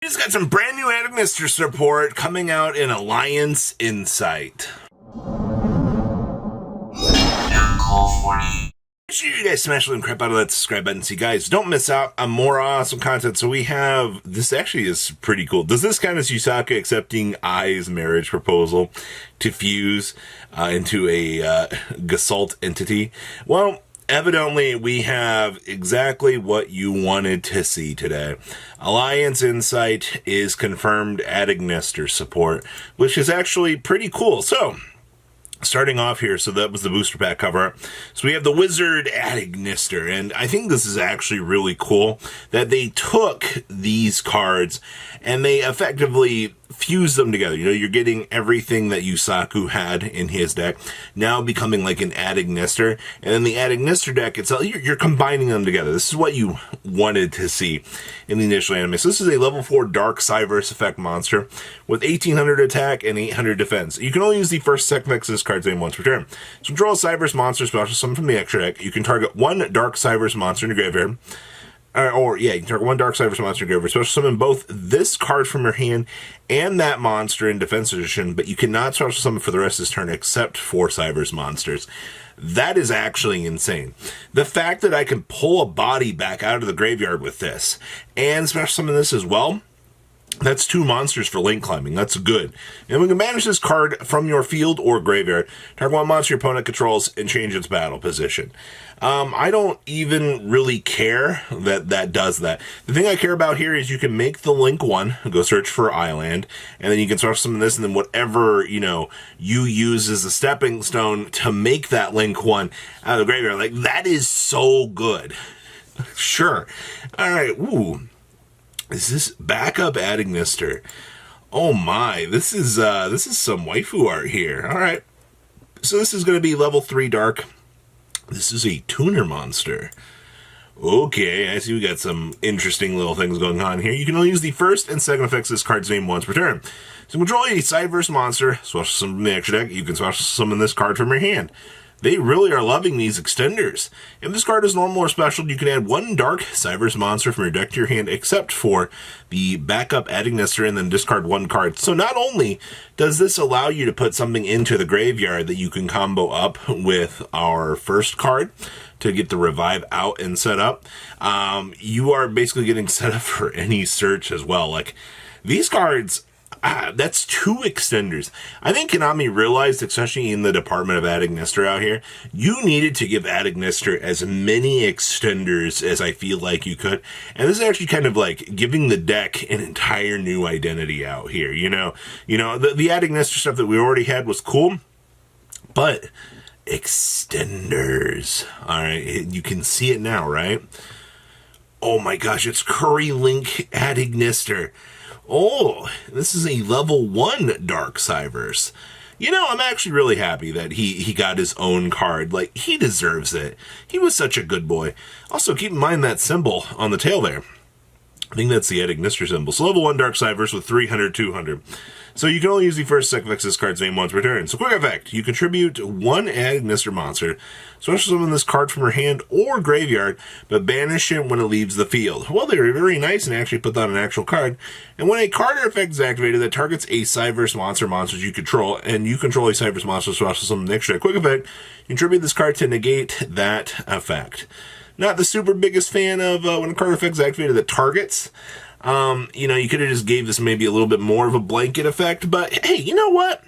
We just got some brand new Ignister support coming out in Alliance Insight. Make sure you guys smash the link crap out of that subscribe button so you guys don't miss out on more awesome content. So we have, this actually is pretty cool. Does this count as Yusaka accepting Ai's marriage proposal to fuse into a Gasalt entity? Well, evidently, we have exactly what you wanted to see today. Alliance Insight is confirmed at Ignister support, which is actually pretty cool. So, starting off here, so that was the booster pack cover. So we have the Wizard at Ignister, and I think this is actually really cool that they took these cards and they effectively fused them together. You know, you're getting everything that Yusaku had in his deck, now becoming like an Ad Ignister, and then the Ad Ignister deck itself, you're combining them together. This is what you wanted to see in the initial anime. So this is a level 4 Dark Cyverse effect monster with 1800 attack and 800 defense. You can only use the first second effects of this card's name once per turn. So control a Cyverse monster special summon from the extra deck. You can target one Dark Cyverse monster in your graveyard. You can target one Dark Cyverse monster in your graveyard. Special summon both this card from your hand and that monster in defense position, but you cannot special summon for the rest of this turn except for Cyverse monsters. That is actually insane. The fact that I can pull a body back out of the graveyard with this and special summon this as well, that's 2 monsters for link climbing. That's good. And we can banish this card from your field or graveyard. Target one monster your opponent controls and change its battle position. I don't even really care that does that. The thing I care about here is you can make the link one, go search for Island, and then you can start some of this, and then whatever, you use as a stepping stone to make that link one out of the graveyard. Like, that is so good. Sure. All right. Ooh. Is this backup at Ignister? Oh my, this is some waifu art here. All right. So this is going to be level 3 dark. This is a tuner monster. Okay, I see we got some interesting little things going on here. You can only use the first and second effects of this card's name once per turn. So control a Cyverse monster, special summon from the extra deck. You can special summon this card from your hand. They really are loving these extenders. If this card is normal or special, you can add one Dark Cyverse monster from your deck to your hand, except for the backup at Ignister, and then discard one card. So not only does this allow you to put something into the graveyard that you can combo up with our first card to get the revive out and set up, you are basically getting set up for any search as well. Like, these cards, that's 2 extenders. I think Konami realized, especially in the department of Ad Ignister out here, you needed to give Ad Ignister as many extenders as I feel like you could. And this is actually kind of like giving the deck an entire new identity out here. The Ad Ignister stuff that we already had was cool, but extenders. All right, you can see it now, right? Oh my gosh, it's Curry Link Ad Ignister. Oh, this is a level 1 Dark Cyverse. I'm actually really happy that he got his own card. Like, he deserves it. He was such a good boy. Also, keep in mind that symbol on the tail there. I think that's the Ad Ignister symbol. So level 1 Dark Cyverse with 300, 200. So you can only use the first second effects of this card's name once per turn. So quick effect, you contribute 1 Ad Ignister monster, special summon this card from your hand or graveyard, but banish it when it leaves the field. Well, they were very nice and actually put that on an actual card. And when a card or effect is activated that targets a Cyverse monsters you control, and you control a Cyverse monster, special summon the extra quick effect, contribute this card to negate that effect. Not the super biggest fan of when a card effect is activated that targets. You could have just gave this maybe a little bit more of a blanket effect, but hey, you know what?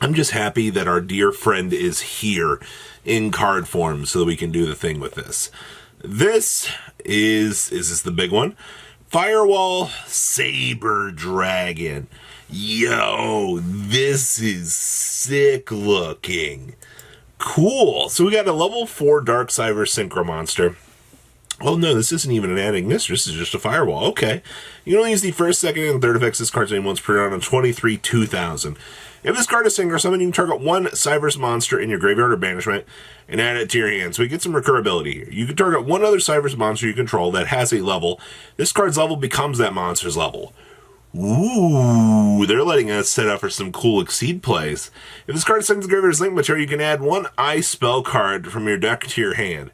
I'm just happy that our dear friend is here in card form so that we can do the thing with this. This is this the big one? Firewall Saber Dragon. Yo, this is sick looking. Cool. So we got a level 4 Dark Cyverse Synchro monster. Oh no, this isn't even an Ad Ignister, this is just a Firewall. Okay. You can only use the first, second, and third effects of this card's name once per turn on 23, 2000. If this card is synchro summon, you can target one Cyverse monster in your graveyard or banishment and add it to your hand. So we get some recurability here. You can target one other Cyverse monster you control that has a level. This card's level becomes that monster's level. Ooh, they're letting us set up for some cool Exceed plays. If this card sends the graveyard's link material, you can add one Ice spell card from your deck to your hand.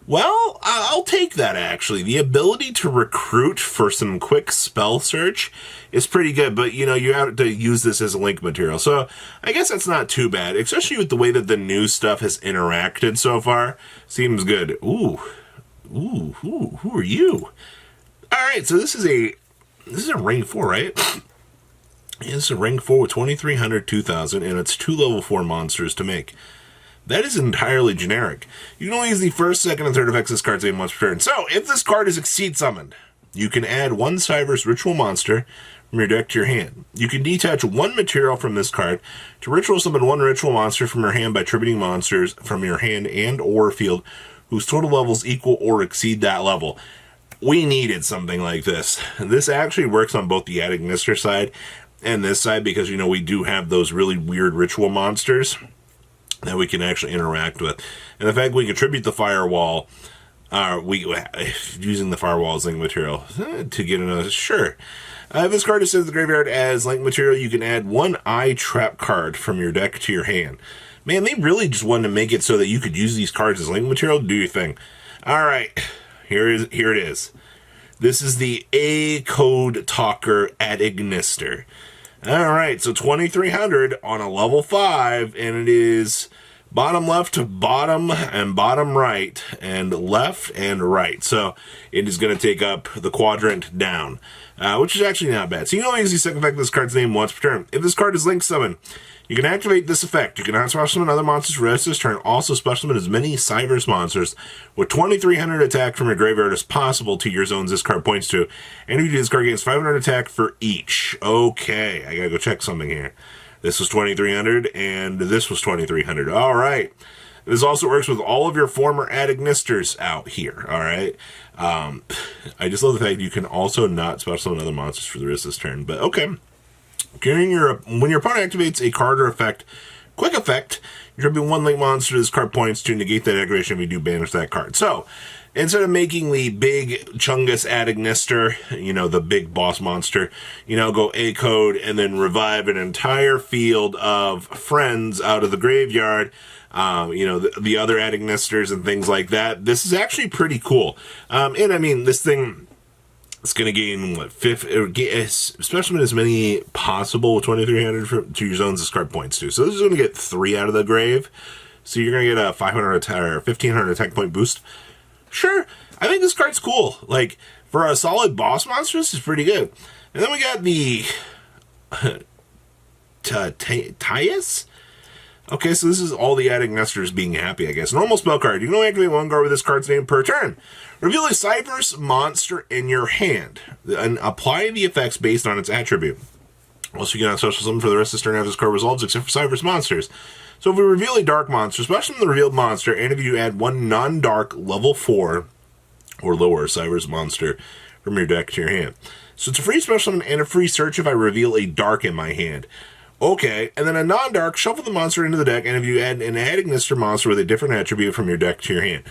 Well, I'll take that, actually. The ability to recruit for some quick spell search is pretty good, but, you know, you have to use this as a link material. So I guess that's not too bad, especially with the way that the new stuff has interacted so far. Seems good. Ooh, who are you? All right, so this is a rank 4, right? Yeah, this is a rank 4 with 2300, 2000, and it's 2 level 4 monsters to make. That is entirely generic. You can only use the first, second, and third effects of this card's name once per turn. So, if this card is Exceed Summoned, you can add 1 Cyber's Ritual Monster from your deck to your hand. You can detach 1 material from this card to Ritual Summon 1 Ritual Monster from your hand by attributing monsters from your hand and or field whose total levels equal or exceed that level. We needed something like this. This actually works on both the Ignister side and this side because, you know, we do have those really weird Ritual Monsters that we can actually interact with. And the fact we contribute the Firewall, using the Firewall as link material to get another, sure. If this card is sent to the graveyard as link material, you can add 1 Eye Trap card from your deck to your hand. Man, they really just wanted to make it so that you could use these cards as link material to do your thing. Alright, here it is. This is the Accode Talker at Ignister. Alright, so 2300 on a level 5, and it is bottom left to bottom and bottom right, and left and right. So it is going to take up the quadrant down, which is actually not bad. So you can only use the second effect of this card's name once per turn. If this card is link summon, you can activate this effect. You can not special summon other monsters for the rest of this turn. Also special summon as many Cyber's monsters with 2300 attack from your graveyard as possible to your zones this card points to. And if you do this card gains 500 attack for each. Okay, I gotta go check something here. This was 2300 and this was 2300. All right. This also works with all of your former Ignicters out here. All right. I just love the fact you can also not special summon other monsters for the rest of this turn. But okay. When your opponent activates a card or effect, quick effect, you're going to be 1 link monster this card points to negate that activation if you do banish that card. So, instead of making the big Chungus Ignister, you know, the big boss monster, you know, go Accode and then revive an entire field of friends out of the graveyard, you know, the other Ignisters and things like that. This is actually pretty cool. And I mean, this thing, it's going to gain, what, specimen as many possible with 2300 to your zones as card points to. So this is going to get 3 out of the grave. So you're going to get a 500 attack or 1500 attack point boost. Sure, I think this card's cool. Like, for a solid boss monster, this is pretty good. And then we got the Tyus? Okay, so this is all the Ignisters being happy, I guess. Normal spell card. You can only activate 1 card with this card's name per turn. Reveal a Cyber's monster in your hand and apply the effects based on its attribute. Also, you can have special summon for the rest of this turn after this card resolves, except for Cyber's monsters. So if we reveal a dark monster, special summon the revealed monster, and if you add 1 non-dark level 4 or lower Cyber's monster from your deck to your hand. So it's a free special summon and a free search if I reveal a dark in my hand. Okay, and then a non-dark, shuffle the monster into the deck, and if you add an Ignister monster with a different attribute from your deck to your hand.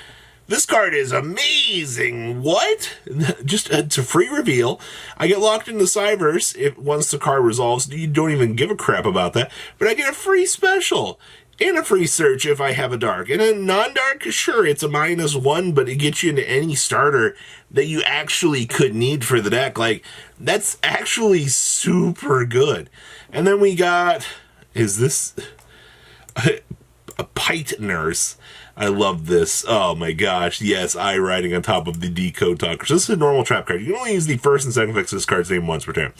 This card is amazing! What? Just, it's a free reveal. I get locked into Cybers if once the card resolves. You don't even give a crap about that. But I get a free special. And a free search if I have a dark. And a non-dark, sure, it's a -1, but it gets you into any starter that you actually could need for the deck. Like, that's actually super good. And then we got, is this a Pite Nurse? I love this. Oh my gosh, yes, eye riding on top of the Accode Talker. So this is a normal trap card. You can only use the first and second effects of this card's name once per turn.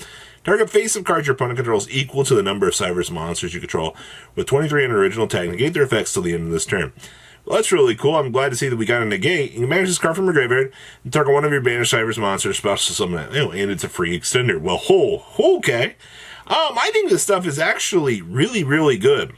Target face of cards your opponent controls equal to the number of Cyber's monsters you control, with 2300 original attack. Negate their effects till the end of this turn. Well, that's really cool. I'm glad to see that we got a negate. You can manage this card from your graveyard and target one of your banished Cyber's monsters, special summon it. Oh, and it's a free extender. Well, okay. I think this stuff is actually really, really good.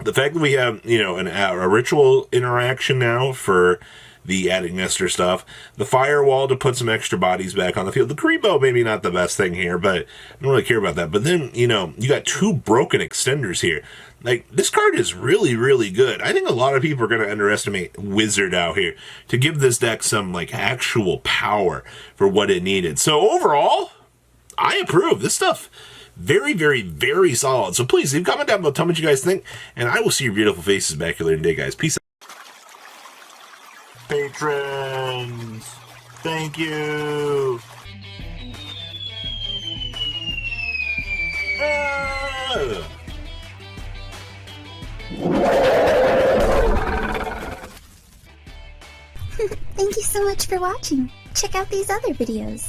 The fact that we have, you know, a ritual interaction now for the Ignister stuff, the Firewall to put some extra bodies back on the field. The Grebo maybe not the best thing here, but I don't really care about that. But then, you know, you got 2 broken extenders here. Like, this card is really, really good. I think a lot of people are going to underestimate Wizard out here to give this deck some, like, actual power for what it needed. So overall, I approve. This stuff, very, very, very solid. So please leave a comment down below, tell me what you guys think, and I will see your beautiful faces back here later today, guys. Peace out. Patrons, thank you. Thank you so much for watching. Check out these other videos.